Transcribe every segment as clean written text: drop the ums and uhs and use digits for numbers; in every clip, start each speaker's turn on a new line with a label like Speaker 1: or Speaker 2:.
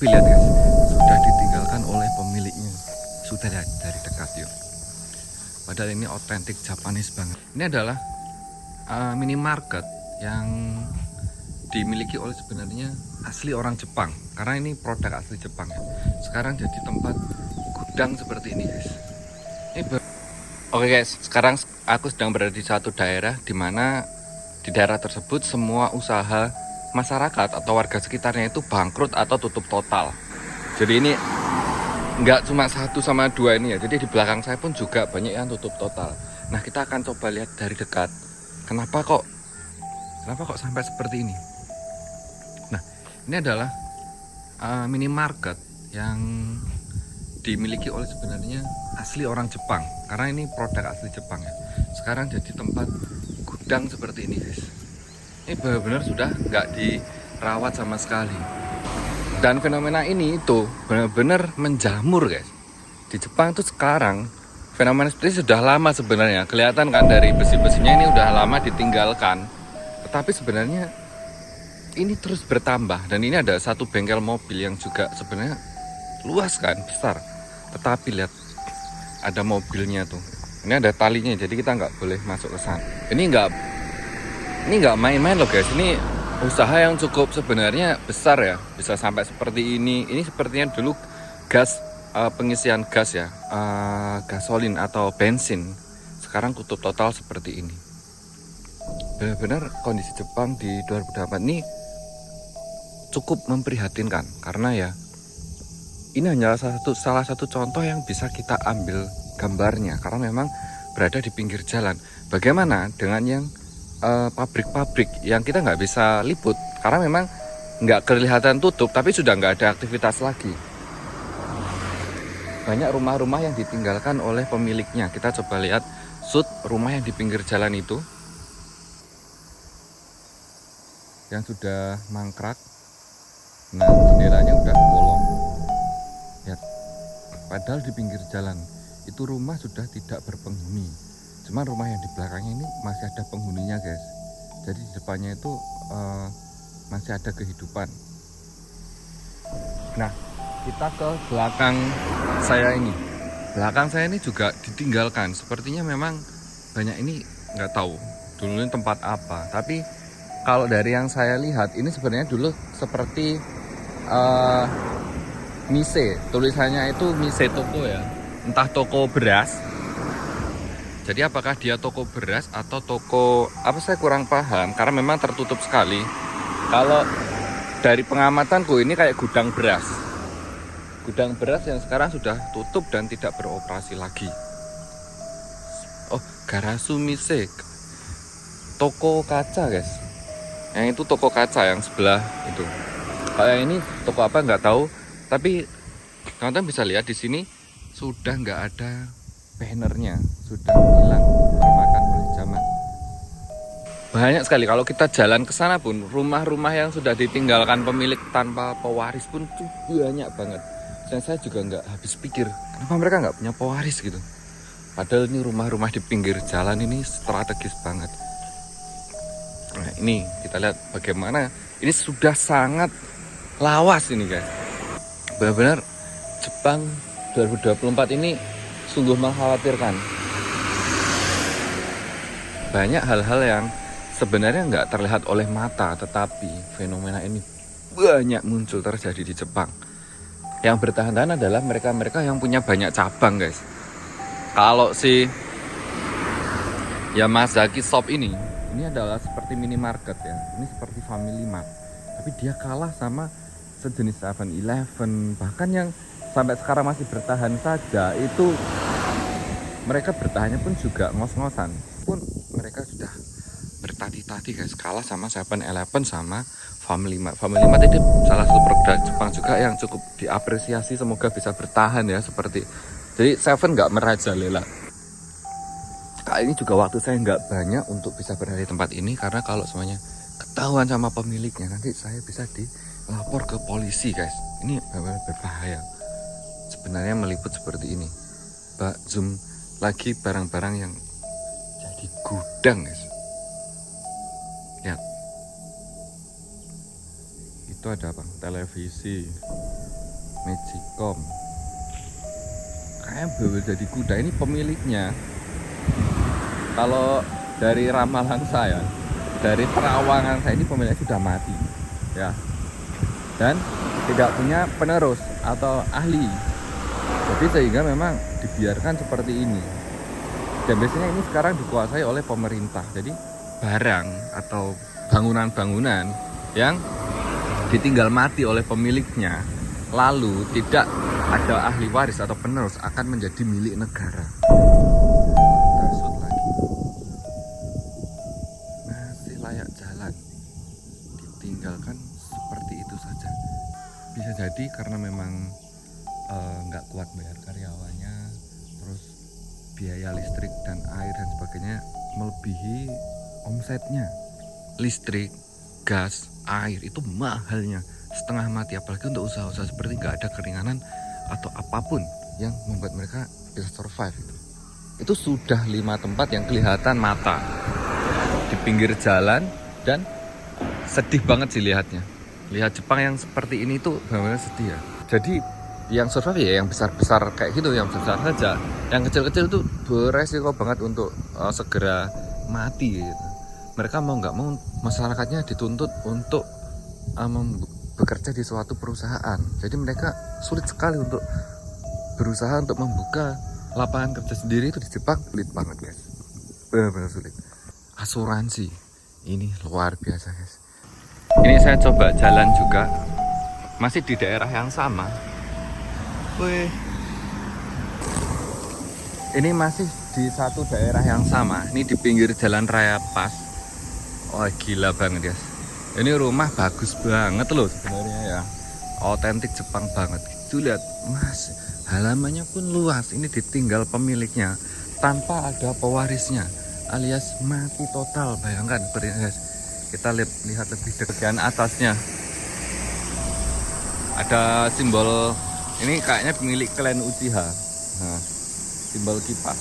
Speaker 1: Lihat guys, sudah ditinggalkan oleh pemiliknya. Sudah lihat dari dekat yuk. Padahal ini otentik Japanese banget. Ini adalah minimarket yang dimiliki oleh sebenarnya asli orang Jepang. Karena ini produk asli Jepang ya. Sekarang jadi tempat gudang seperti ini guys. Oke guys, sekarang aku sedang berada di satu daerah di mana di daerah tersebut semua usaha masyarakat atau warga sekitarnya itu bangkrut atau tutup total. Jadi ini nggak cuma satu sama dua ini ya, jadi di belakang saya pun juga banyak yang tutup total. Nah, kita akan coba lihat dari dekat kenapa kok sampai seperti ini. Nah, ini adalah minimarket yang dimiliki oleh sebenarnya asli orang Jepang, karena ini produk asli Jepang ya. Sekarang jadi tempat gudang seperti ini guys. Ini benar-benar sudah nggak dirawat sama sekali. Dan fenomena ini itu benar-benar menjamur guys. Di Jepang tuh sekarang fenomena seperti ini sudah lama sebenarnya. Kelihatan kan dari besi-besinya ini udah lama ditinggalkan. Tetapi sebenarnya ini terus bertambah. Dan ini ada satu bengkel mobil yang juga sebenarnya luas kan, besar. Tetapi lihat, ada mobilnya tuh. Ini ada talinya, jadi kita nggak boleh masuk ke sana. Ini nggak main-main loh guys. Ini usaha yang cukup sebenarnya besar ya, bisa sampai seperti ini. Ini sepertinya dulu gas pengisian gas ya, gasolin atau bensin. Sekarang tutup total seperti ini. Benar-benar kondisi Jepang di 2008 ini cukup memprihatinkan, karena ya ini hanya salah satu contoh yang bisa kita ambil gambarnya, karena memang berada di pinggir jalan. Bagaimana dengan yang pabrik-pabrik yang kita nggak bisa liput karena memang nggak kelihatan tutup, tapi sudah nggak ada aktivitas lagi. Banyak rumah-rumah yang ditinggalkan oleh pemiliknya. Kita coba lihat rumah yang di pinggir jalan itu yang sudah mangkrak. Nah, jendelanya udah bolong. Lihat, padahal di pinggir jalan itu rumah sudah tidak berpenghuni. Cuman rumah yang di belakangnya ini masih ada penghuninya guys. Jadi di depannya itu masih ada kehidupan. Nah, kita ke belakang saya ini. Belakang saya ini juga ditinggalkan. Sepertinya memang banyak ini, nggak tahu dulu ini tempat apa. Tapi kalau dari yang saya lihat ini sebenarnya dulu seperti mise. Tulisannya itu mise toko ya. Entah toko beras. Jadi apakah dia toko beras atau toko apa, saya kurang paham karena memang tertutup sekali. Kalau dari pengamatanku ini kayak gudang beras. Gudang beras yang sekarang sudah tutup dan tidak beroperasi lagi. Oh, Garasu Mise. Toko kaca guys. Yang itu toko kaca yang sebelah itu. Kayak ini toko apa nggak tahu. Tapi teman-teman bisa lihat di sini sudah nggak ada bannernya, sudah hilang, termakan oleh zaman. Banyak sekali kalau kita jalan ke sana pun rumah-rumah yang sudah ditinggalkan pemilik tanpa pewaris pun tuh banyak banget. Dan saya juga nggak habis pikir kenapa mereka nggak punya pewaris gitu. Padahal ini rumah-rumah di pinggir jalan ini strategis banget. Nah, ini kita lihat bagaimana ini sudah sangat lawas ini guys. Benar-benar Jepang 2024 ini sungguh mengkhawatirkan. Banyak hal-hal yang sebenarnya nggak terlihat oleh mata, tetapi fenomena ini banyak muncul terjadi di Jepang. Yang bertahan-tahan adalah mereka-mereka yang punya banyak cabang guys. Kalau si Yamazaki Shop ini adalah seperti minimarket ya. Ini seperti Family Mart. Tapi dia kalah sama sejenis 7-Eleven, bahkan yang sampai sekarang masih bertahan saja itu mereka bertahannya pun juga ngos-ngosan. Pun mereka sudah bertati-tati guys, kalah sama 7-Eleven sama Family Mart. Family Mart itu salah satu produk Jepang juga yang cukup diapresiasi, semoga bisa bertahan ya seperti. Jadi Seven nggak merajalela. Kali ini juga waktu saya nggak banyak untuk bisa berada di tempat ini, karena kalau semuanya ketahuan sama pemiliknya nanti saya bisa dilapor ke polisi guys. Ini benar-benar berbahaya sebenarnya meliput seperti ini. Zoom lagi barang-barang yang jadi gudang guys. Lihat, itu ada apa? Televisi, Magicom. Kayak bener jadi kuda. Ini pemiliknya. Kalau dari ramalan saya, dari terawangan saya, ini pemiliknya sudah mati, ya. Dan tidak punya penerus atau ahli. Jadi sehingga memang dibiarkan seperti ini. Dan biasanya ini sekarang dikuasai oleh pemerintah. Jadi barang atau bangunan-bangunan yang ditinggal mati oleh pemiliknya, lalu tidak ada ahli waris atau penerus, akan menjadi milik negara. Tersut lagi. Masih layak jalan, ditinggalkan seperti itu saja. Bisa jadi karena memang nggak kuat bayar karyawannya, terus biaya listrik dan air dan sebagainya melebihi omsetnya. Listrik, gas, air itu mahalnya setengah mati, apalagi untuk usaha-usaha seperti nggak ada keringanan atau apapun yang membuat mereka bisa survive. Itu sudah 5 tempat yang kelihatan mata di pinggir jalan dan sedih banget sih lihatnya. Lihat Jepang yang seperti ini tuh benar-benar sedih ya. Jadi yang survive ya yang besar-besar kayak gitu, yang besar saja. Yang kecil-kecil tuh beresiko banget untuk segera mati gitu. Mereka mau nggak mau masyarakatnya dituntut untuk bekerja di suatu perusahaan. Jadi mereka sulit sekali untuk berusaha untuk membuka lapangan kerja sendiri. Itu di Jepang sulit banget guys, benar-benar sulit. Asuransi ini luar biasa guys. Ini saya coba jalan juga, masih di daerah yang sama. Wih, ini masih di satu daerah yang sama. Ini di pinggir jalan raya Pas. Oh gila banget guys. Ini rumah bagus banget loh sebenarnya ya. Otentik Jepang banget. Itu lihat mas, halamannya pun luas. Ini ditinggal pemiliknya tanpa ada pewarisnya, alias mati total. Bayangkan seperti ini guys. Kita lihat lebih dekat bagian atasnya. Ada simbol. Ini kayaknya milik klan Uchiha. Nah, simbol kipas.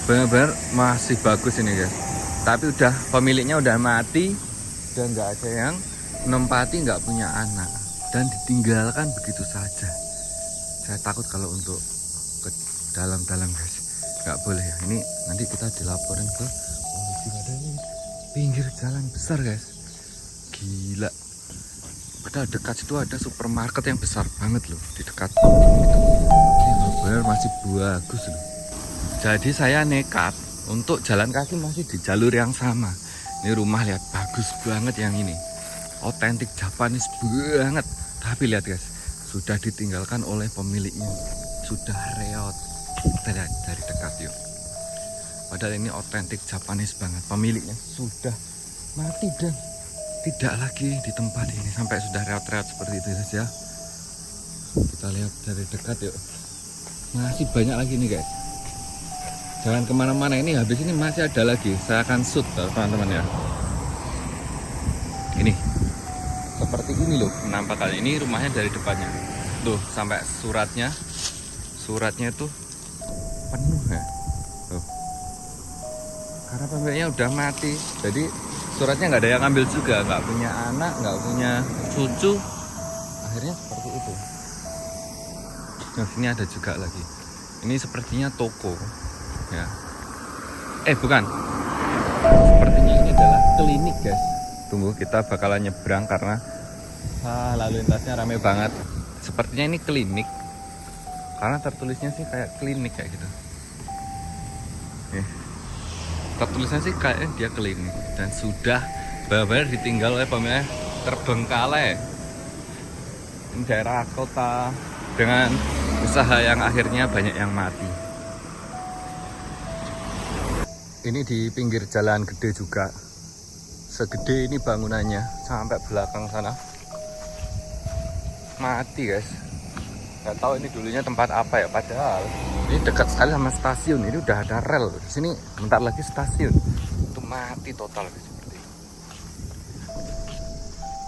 Speaker 1: Benar-benar masih bagus ini guys. Tapi udah pemiliknya udah mati dan nggak ada yang menempati, nggak punya anak dan ditinggalkan begitu saja. Saya takut kalau untuk ke dalam-dalam guys. Nggak boleh ya. Ini nanti kita dilaporin ke polisi. Padahal ini pinggir jalan besar guys. Gila. Padahal dekat situ ada supermarket yang besar banget loh di dekat itu. Ini benar masih bagus loh. Jadi saya nekat untuk jalan kaki masih di jalur yang sama. Ini rumah lihat bagus banget yang ini. Otentik Japanese banget. Tapi lihat guys, sudah ditinggalkan oleh pemiliknya. Sudah reot. Kita lihat dari dekat yuk. Padahal ini otentik Japanese banget. Pemiliknya sudah mati dan tidak lagi di tempat ini, sampai sudah reot-reot seperti itu saja. Kita lihat dari dekat yuk. Masih banyak lagi nih guys. Jangan kemana-mana, ini habis ini masih ada lagi. Saya akan shoot teman-teman ya. Ini seperti ini loh penampakan. Ini rumahnya dari depannya. Tuh sampai suratnya itu penuh ya. Tuh. Karena pemiliknya udah mati. Jadi suratnya nggak ada yang ambil juga, nggak punya anak, nggak punya cucu, akhirnya seperti itu. Nah sini ada juga lagi. Ini sepertinya toko, ya. Bukan. Sepertinya ini adalah klinik guys. Tunggu, kita bakalan nyebrang karena lalu lintasnya ramai banget. Sepertinya ini klinik, karena tertulisnya sih kayak klinik kayak gitu. Tertulisnya sih kayaknya dia klinik dan sudah benar-benar ditinggal oleh pemiliknya, terbengkalai. Ini daerah kota dengan usaha yang akhirnya banyak yang mati. Ini di pinggir jalan gede juga. Segede ini bangunannya sampai belakang sana. Mati guys. Gak tahu ini dulunya tempat apa ya, padahal ini dekat sekali sama stasiun. Ini udah ada rel di sini, bentar lagi stasiun. Itu mati total seperti ini.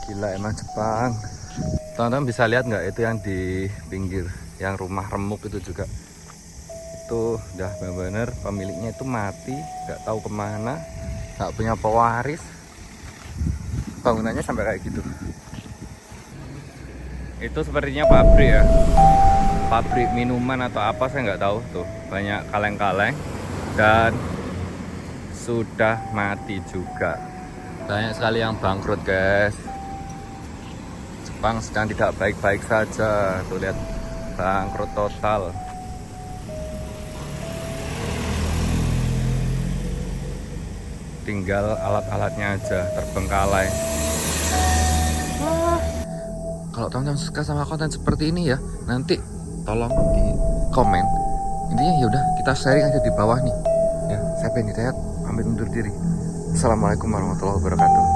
Speaker 1: Gila emang Jepang. Teman-teman bisa lihat nggak itu yang di pinggir, yang rumah remuk itu juga. Itu udah benar-benar pemiliknya itu mati, nggak tahu kemana, nggak punya pewaris. Bangunannya sampai kayak gitu. Itu sepertinya pabrik ya, pabrik minuman atau apa saya nggak tahu. Tuh banyak kaleng-kaleng dan sudah mati juga. Banyak sekali yang bangkrut guys. Jepang sedang tidak baik-baik saja. Tuh lihat, bangkrut total. Tinggal alat-alatnya aja terbengkalai. Kalau teman-teman suka sama konten seperti ini ya, nanti tolong di komen. Intinya ya udah, kita sharing aja di bawah nih. Ya, saya Benny Tayat, pamit undur diri. Assalamualaikum warahmatullahi wabarakatuh.